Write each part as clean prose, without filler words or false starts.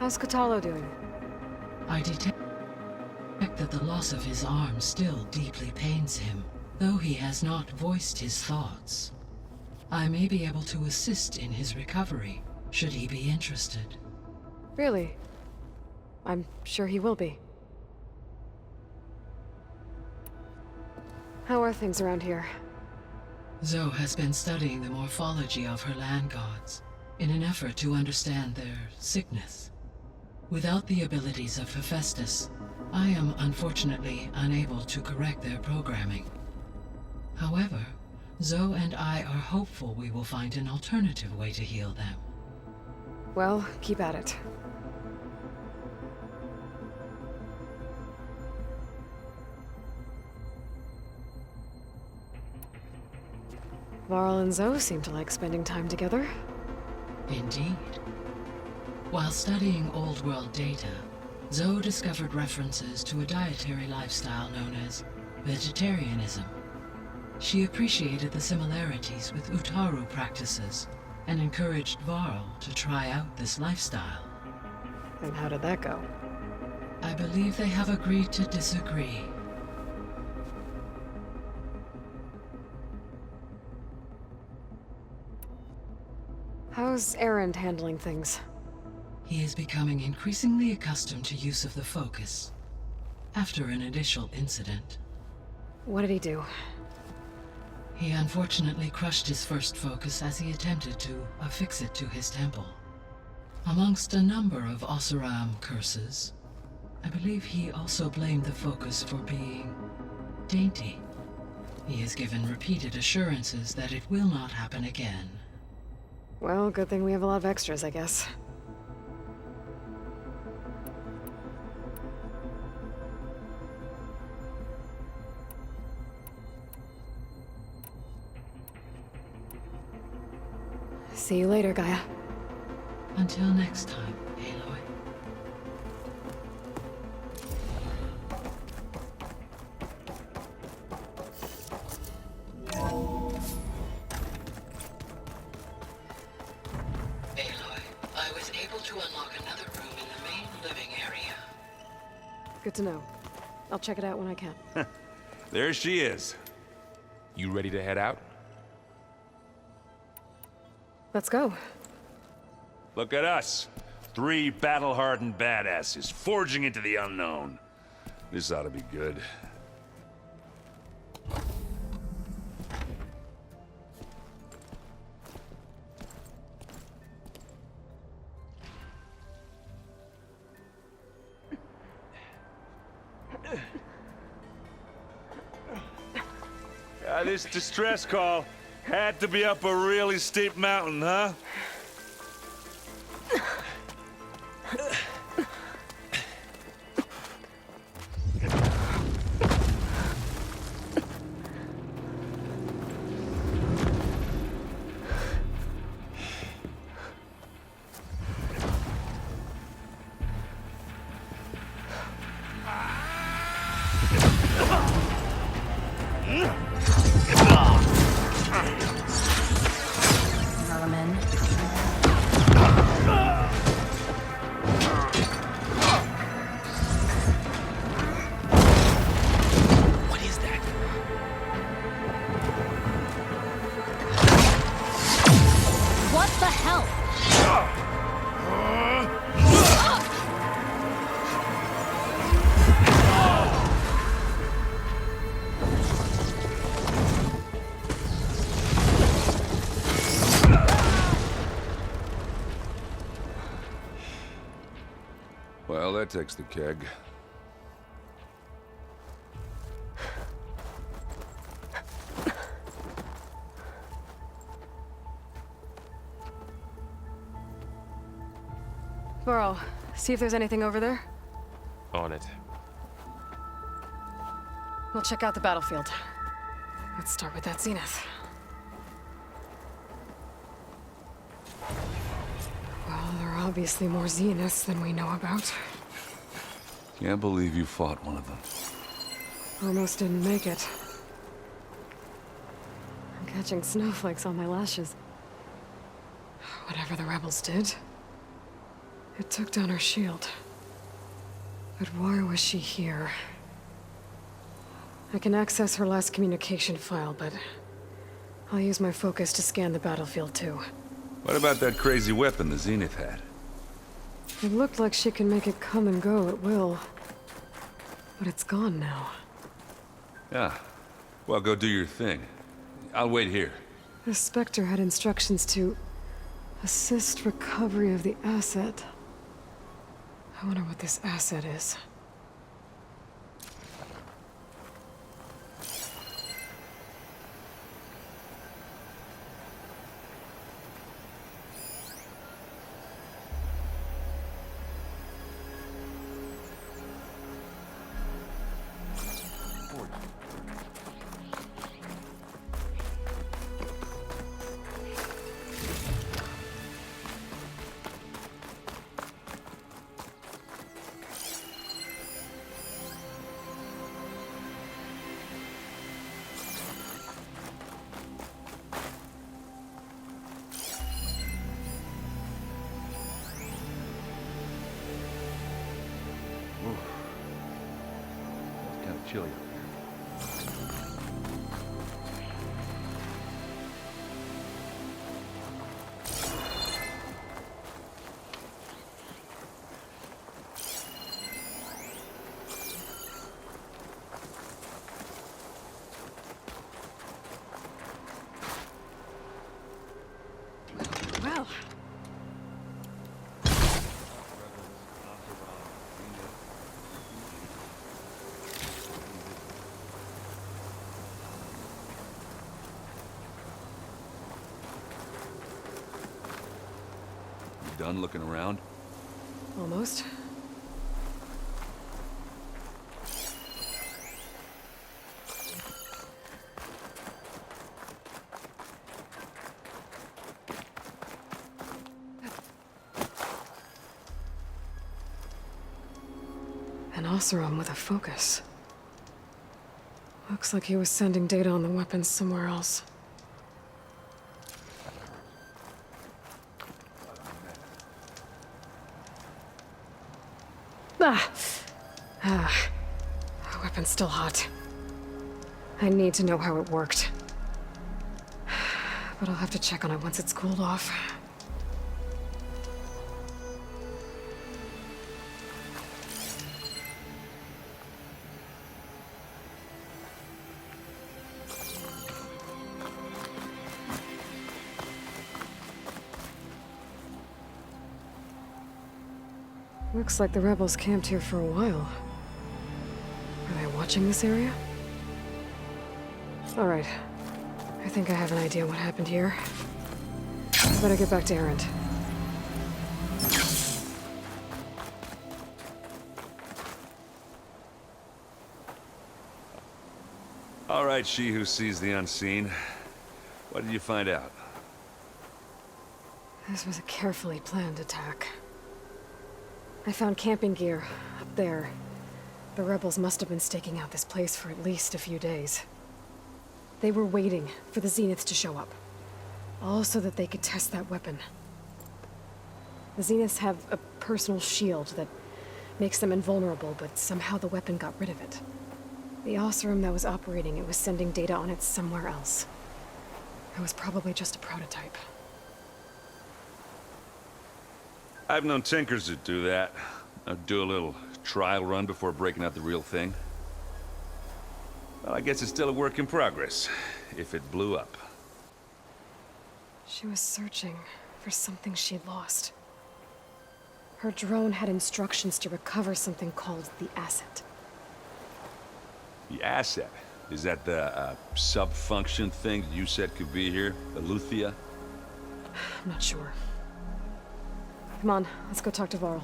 How's Katalo doing? I detect that the loss of his arm still deeply pains him, though he has not voiced his thoughts. I may be able to assist in his recovery, should he be interested. Really? I'm sure he will be. How are things around here? Zoe has been studying the morphology of her land gods, in an effort to understand their sickness. Without the abilities of Hephaestus, I am unfortunately unable to correct their programming. However, Zoe and I are hopeful we will find an alternative way to heal them. Well, keep at it. Varl and Zoe seem to like spending time together. Indeed. While studying Old World data, Zoe discovered references to a dietary lifestyle known as vegetarianism. She appreciated the similarities with Utaru practices and encouraged Varl to try out this lifestyle. And how did that go? I believe they have agreed to disagree. How's Erend handling things? He is becoming increasingly accustomed to use of the focus, after an initial incident. What did he do? He unfortunately crushed his first focus as he attempted to affix it to his temple. Amongst a number of Oseram curses, I believe he also blamed the focus for being dainty. He has given repeated assurances that it will not happen again. Well, good thing we have a lot of extras, I guess. See you later, Gaia. Until next time, Aloy. Aloy, I was able to unlock another room in the main living area. Good to know. I'll check it out when I can. There she is. You ready to head out? Let's go. Look at us. 3 battle-hardened badasses forging into the unknown. This ought to be good. This distress call had to be up a really steep mountain, huh? Vermin. What is that? What the hell? Well, that takes the keg. Varl, see if there's anything over there. On it. We'll check out the battlefield. Let's start with that zenith. Well, there are obviously more zeniths than we know about. Can't believe you fought one of them. Almost didn't make it. I'm catching snowflakes on my lashes. Whatever the rebels did. It took down her shield. But why was she here? I can access her last communication file, but I'll use my focus to scan the battlefield too. What about that crazy weapon the Zenith had? It looked like she can make it come and go at will. But it's gone now. Yeah. Well, go do your thing. I'll wait here. The Spectre had instructions to assist recovery of the asset. I wonder what this asset is. It's kind of chilly up here. Well, You done looking around? almost. An Oseram with a focus. Looks like he was sending data on the weapons somewhere else. The weapon's still hot. I need to know how it worked. But I'll have to check on it once it's cooled off. Looks like the rebels camped here for a while. Are they watching this area? All right. I think I have an idea what happened here. Better get back to Erend. All right, she who sees the unseen. What did you find out? This was a carefully planned attack. I found camping gear up there. The rebels must have been staking out this place for at least a few days. They were waiting for the Zeniths to show up. All so that they could test that weapon. The Zeniths have a personal shield that makes them invulnerable, but somehow the weapon got rid of it. The Oseram that was operating it was sending data on it somewhere else. It was probably just a prototype. I've known tinkers that do that. I'd do a little trial run before breaking out the real thing. Well, I guess it's still a work in progress, if it blew up. She was searching for something she lost. Her drone had instructions to recover something called the asset. The asset? Is that the sub-function thing that you said could be here? The Luthia? I'm not sure. Come on, let's go talk to Varl.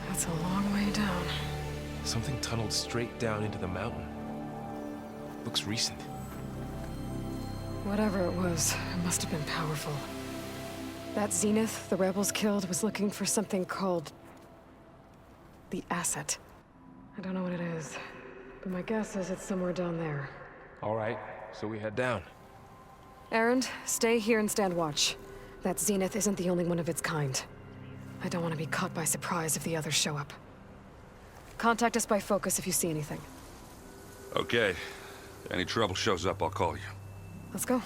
That's a long way down. Something tunneled straight down into the mountain. Looks recent. Whatever it was, it must have been powerful. That Zenith the rebels killed was looking for something called... the asset. I don't know what it is, but my guess is it's somewhere down there. All right, so we head down. Erend, stay here and stand watch. That Zenith isn't the only one of its kind. I don't want to be caught by surprise if the others show up. Contact us by focus if you see anything. Okay. Any trouble shows up, I'll call you. Let's go.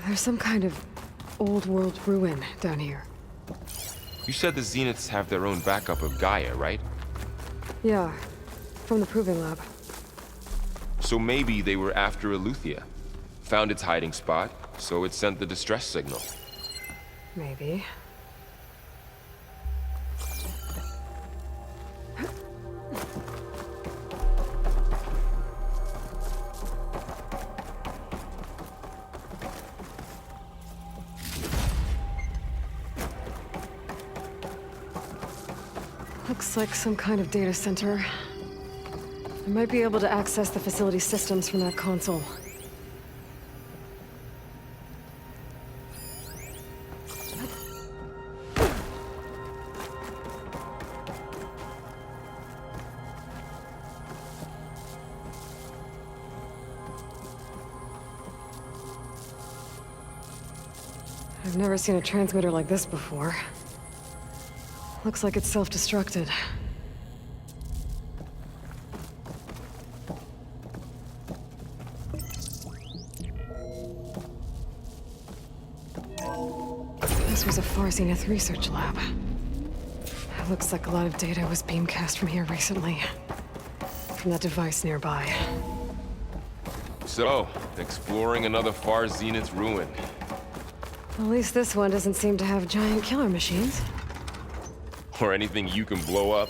There's some kind of old world ruin down here. You said the Zeniths have their own backup of Gaia, right? Yeah, from the Proving Lab. So maybe they were after Eleuthia. Found its hiding spot, so it sent the distress signal. Maybe. Looks like some kind of data center. I might be able to access the facility systems from that console. I've never seen a transmitter like this before. Looks like it's self-destructed. This was a Far Zenith research lab. It looks like a lot of data was beamcast from here recently. From that device nearby. So, exploring another Far Zenith ruin. At least this one doesn't seem to have giant killer machines. Or anything you can blow up.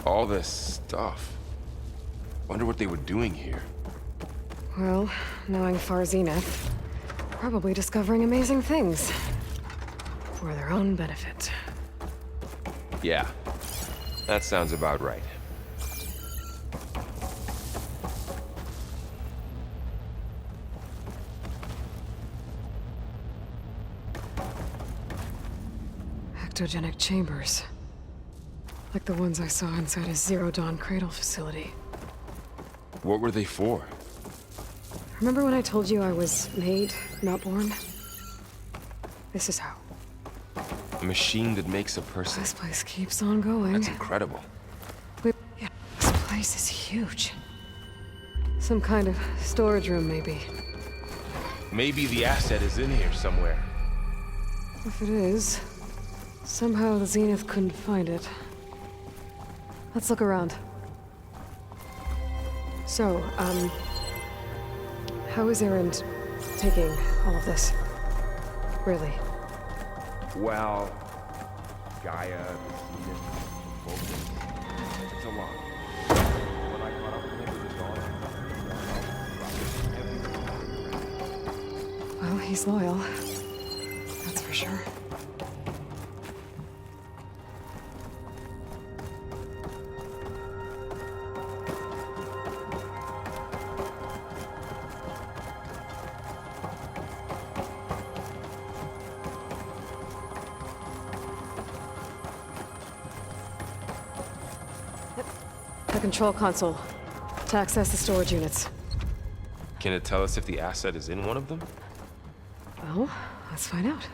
All this stuff. Wonder what they were doing here. Well, knowing Far Zenith, probably discovering amazing things. For their own benefit. Yeah, that sounds about right. Ectogenic chambers. Like the ones I saw inside a Zero Dawn cradle facility. What were they for? Remember when I told you I was made, not born? This is how. A machine that makes a person. This place keeps on going. That's incredible. Yeah, this place is huge. Some kind of storage room, maybe. Maybe the asset is in here somewhere. If it is, somehow the Zenith couldn't find it. Let's look around. So, how is Erend taking all of this? Really? Well, Gaia, the Zenith, focus. It's a lot. When I caught up with him, it was gone. Well, he's loyal. That's for sure. The control console. To access the storage units. Can it tell us if the asset is in one of them? Well, let's find out.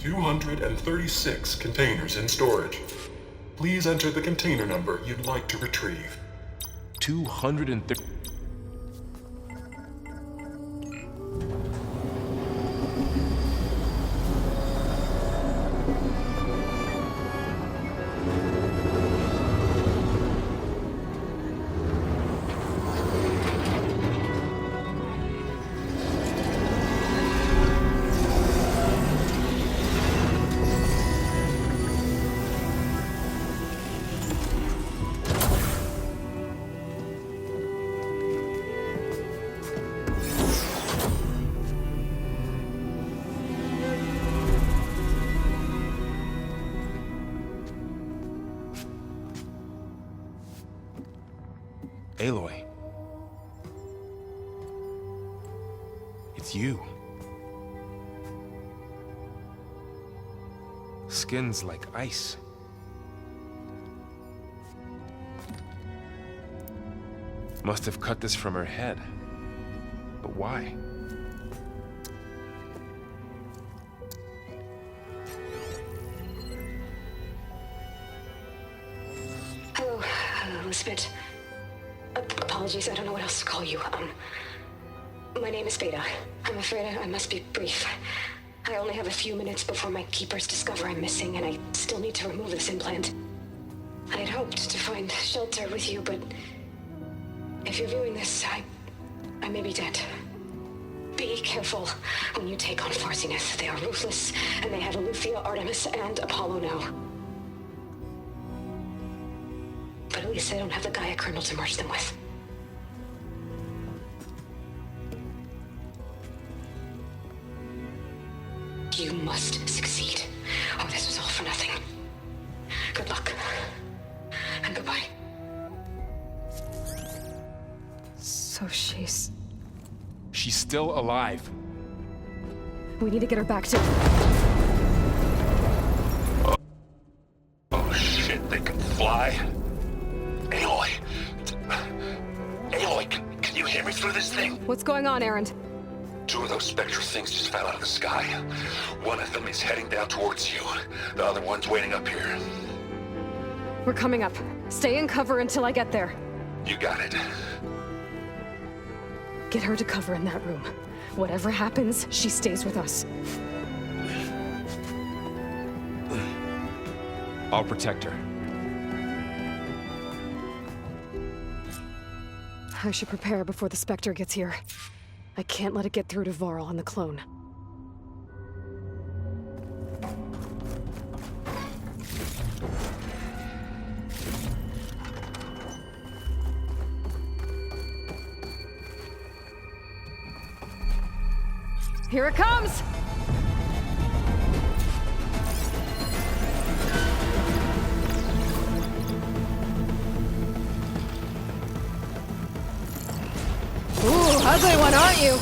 "236 containers in storage. Please enter the container number you'd like to retrieve." 230. Aloy. It's you. Skin's like ice. Must have cut this from her head. But why? Hello, Elizabeth. Apologies, I don't know what else to call you. My name is Beta. I'm afraid I must be brief. I only have a few minutes before my keepers discover I'm missing, and I still need to remove this implant. I had hoped to find shelter with you, but if you're viewing this, I may be dead. Be careful when you take on Far Zenith. They are ruthless, and they have Aletheia, Artemis, and Apollo now. But at least I don't have the Gaia kernel to merge them with. You must succeed, or this was all for nothing. Good luck. And goodbye. So she's... She's still alive. We need to get her back to... Oh shit, they can fly? Aloy! Aloy, can you hear me through this thing? What's going on, Erend? 2 of those spectral things just fell out of the sky. One of them is heading down towards you. The other one's waiting up here. We're coming up. Stay in cover until I get there. You got it. Get her to cover in that room. Whatever happens, she stays with us. I'll protect her. I should prepare before the Spectre gets here. I can't let it get through to Varl and the clone. Here it comes! Ooh, ugly one, aren't you?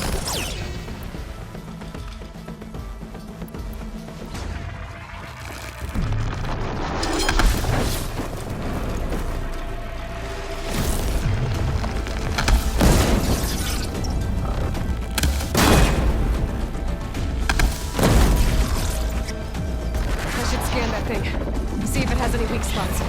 I should scan that thing. See if it has any weak spots.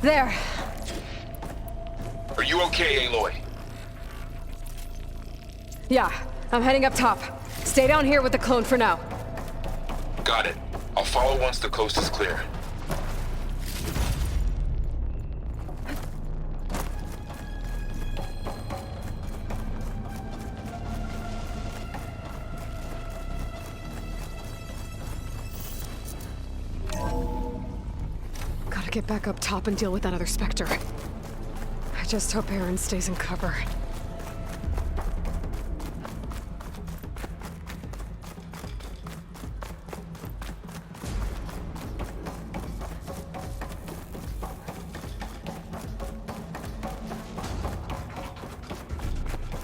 There. Are you okay, Aloy? Yeah, I'm heading up top. Stay down here with the clone for now. Got it. I'll follow once the coast is clear. Gotta get back up top and deal with that other Spectre. I just hope Erend stays in cover.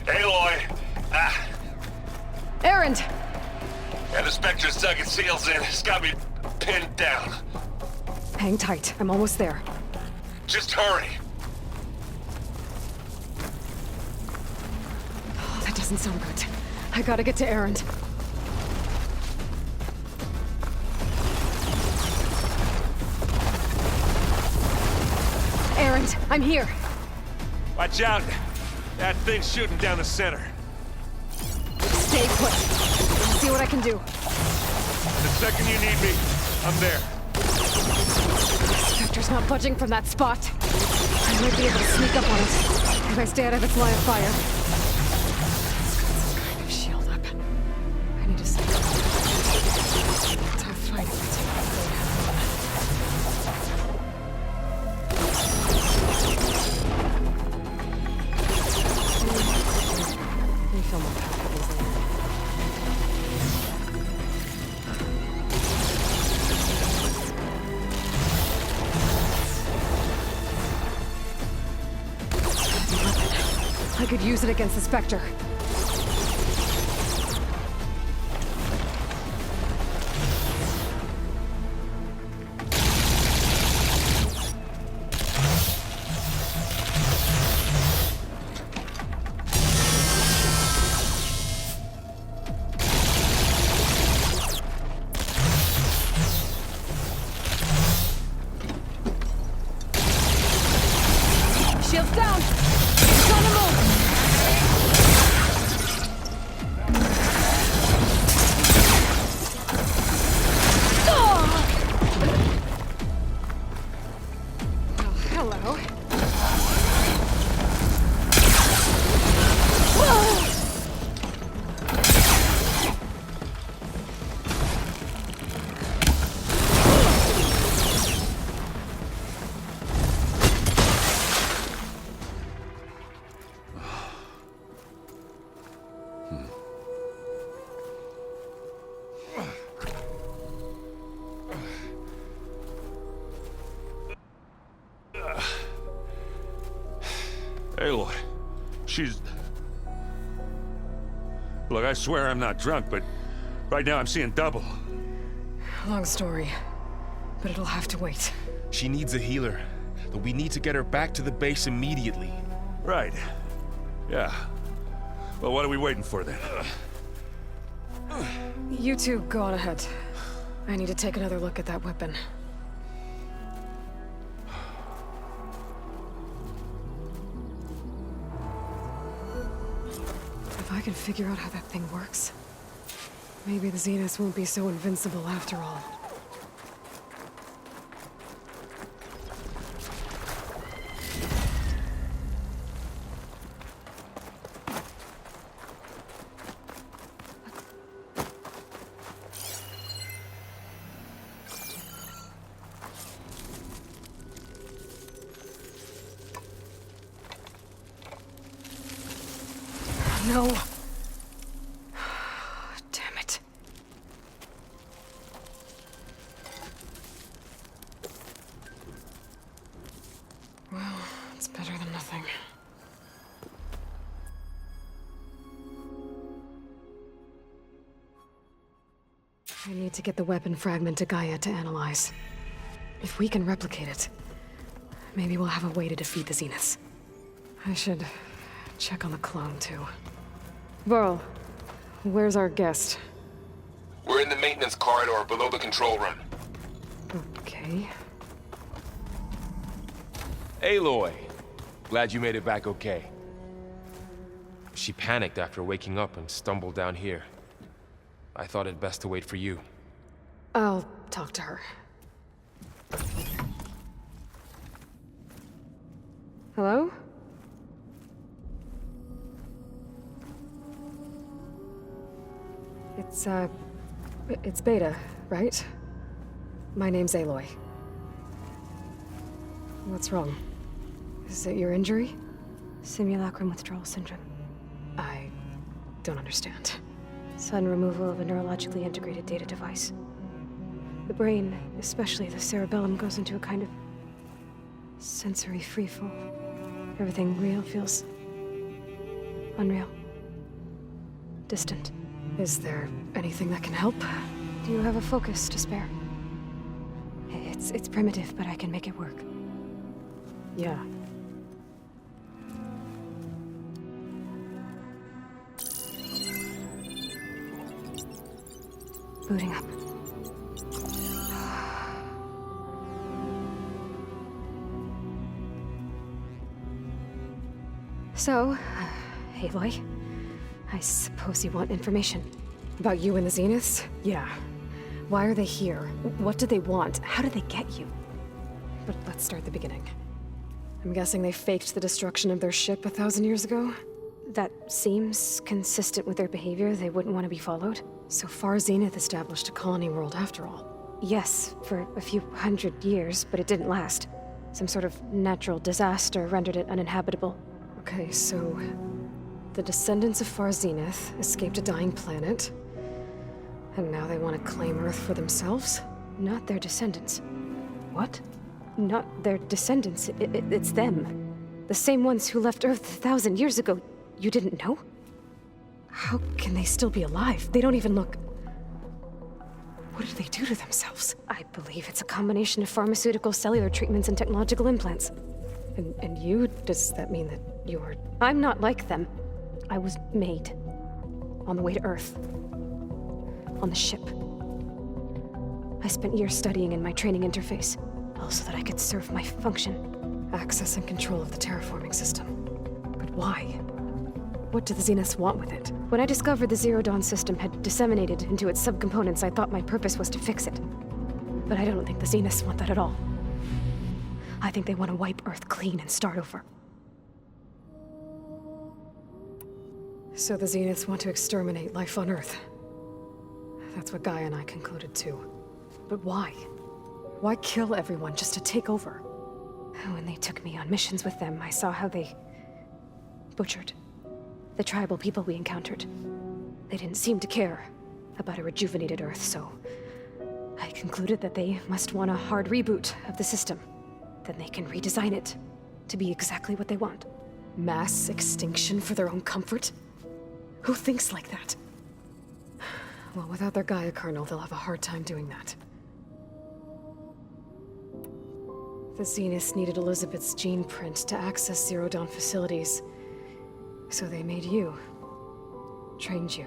Aloy! Erend! An the Spectre's dug its heels in. It's got me pinned down. Hang tight. I'm almost there. Just hurry. Oh, that doesn't sound good. I gotta get to Erend. Erend, I'm here. Watch out! That thing's shooting down the center. Stay put. I'll see what I can do. The second you need me, I'm there. Spectre's not budging from that spot. I might be able to sneak up on it if I stay out of its line of fire. It's got some kind of shield up. I need to see. Tough fight if I take it. Refill my pack of these later. I could use it against the Spectre. Shields down! It's on the move! Hello. Aloy, she's... Look, I swear I'm not drunk, but right now I'm seeing double. Long story, but it'll have to wait. She needs a healer, but we need to get her back to the base immediately. Right. Yeah. Well, what are we waiting for then? You two go on ahead. I need to take another look at that weapon. If I can figure out how that thing works, maybe the Zeniths won't be so invincible after all. No. Damn it. Well, it's better than nothing. I need to get the weapon fragment to Gaia to analyze. If we can replicate it, maybe we'll have a way to defeat the Zeniths. I should check on the clone, too. Varl, where's our guest? We're in the maintenance corridor below the control room. Okay. Aloy! Glad you made it back okay. She panicked after waking up and stumbled down here. I thought it best to wait for you. I'll talk to her. Hello? It's Beta, right? My name's Aloy. What's wrong? Is it your injury? Simulacrum withdrawal syndrome. I don't understand. Sudden removal of a neurologically integrated data device. The brain, especially the cerebellum, goes into a kind of sensory freefall. Everything real feels unreal. Distant. Is there anything that can help? Do you have a focus to spare? It's primitive, but I can make it work. Yeah. Booting up. So, Aloy, I suppose you want information. About you and the Zeniths? Yeah. Why are they here? What do they want? How did they get you? But let's start at the beginning. I'm guessing they faked the destruction of their ship 1,000 years ago? That seems consistent with their behavior. They wouldn't want to be followed. So far, Zenith established a colony world after all. Yes, for a few hundred years, but it didn't last. Some sort of natural disaster rendered it uninhabitable. Okay, so the descendants of Far Zenith escaped a dying planet, and now they want to claim Earth for themselves? Not their descendants. What? Not their descendants. It's them. The same ones who left Earth 1,000 years ago. You didn't know? How can they still be alive? They don't even look... What did they do to themselves? I believe it's a combination of pharmaceutical, cellular treatments, and technological implants. And you? Does that mean that you're... I'm not like them. I was made. On the way to Earth. On the ship. I spent years studying in my training interface, all so that I could serve my function. Access and control of the terraforming system. But why? What do the Zeniths want with it? When I discovered the Zero Dawn system had disseminated into its subcomponents, I thought my purpose was to fix it. But I don't think the Zeniths want that at all. I think they want to wipe Earth clean and start over. So the Zeniths want to exterminate life on Earth. That's what Gaia and I concluded too. But why? Why kill everyone just to take over? When they took me on missions with them, I saw how they butchered the tribal people we encountered. They didn't seem to care about a rejuvenated Earth, so I concluded that they must want a hard reboot of the system. Then they can redesign it to be exactly what they want. Mass extinction for their own comfort? Who thinks like that? Well, without their Gaia kernel, they'll have a hard time doing that. The Zeniths needed Elizabeth's gene print to access Zero Dawn facilities. So they made you. Trained you.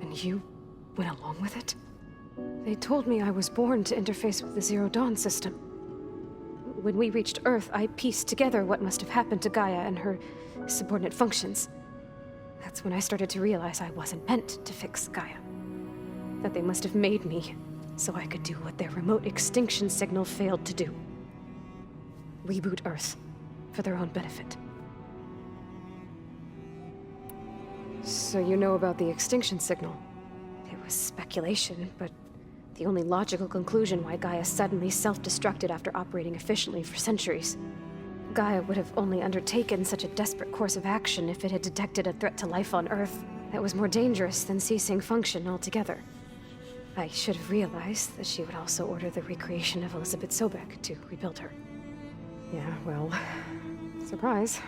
And you went along with it? They told me I was born to interface with the Zero Dawn system. When we reached Earth, I pieced together what must have happened to Gaia and her subordinate functions. That's when I started to realize I wasn't meant to fix Gaia. That they must have made me so I could do what their remote extinction signal failed to do. Reboot Earth for their own benefit. So you know about the extinction signal? It was speculation, but the only logical conclusion why Gaia suddenly self-destructed after operating efficiently for centuries. Gaia would have only undertaken such a desperate course of action if it had detected a threat to life on Earth that was more dangerous than ceasing function altogether. I should have realized that she would also order the recreation of Elizabeth Sobek to rebuild her. Yeah, well, surprise.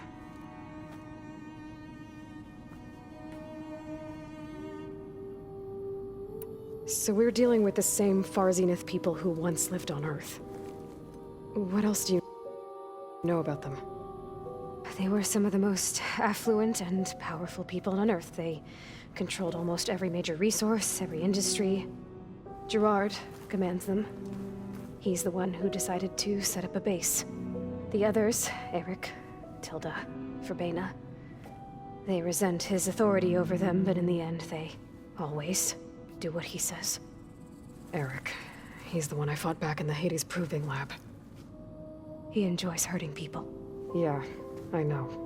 So we're dealing with the same Far Zenith people who once lived on Earth. What else do you know about them? They were some of the most affluent and powerful people on Earth. They controlled almost every major resource, every industry. Gerard commands them. He's the one who decided to set up a base. The others, Eric, Tilda, Verbena, they resent his authority over them, but in the end, they always do what he says. Eric. He's the one I fought back in the Hades Proving Lab. He enjoys hurting people. Yeah, I know.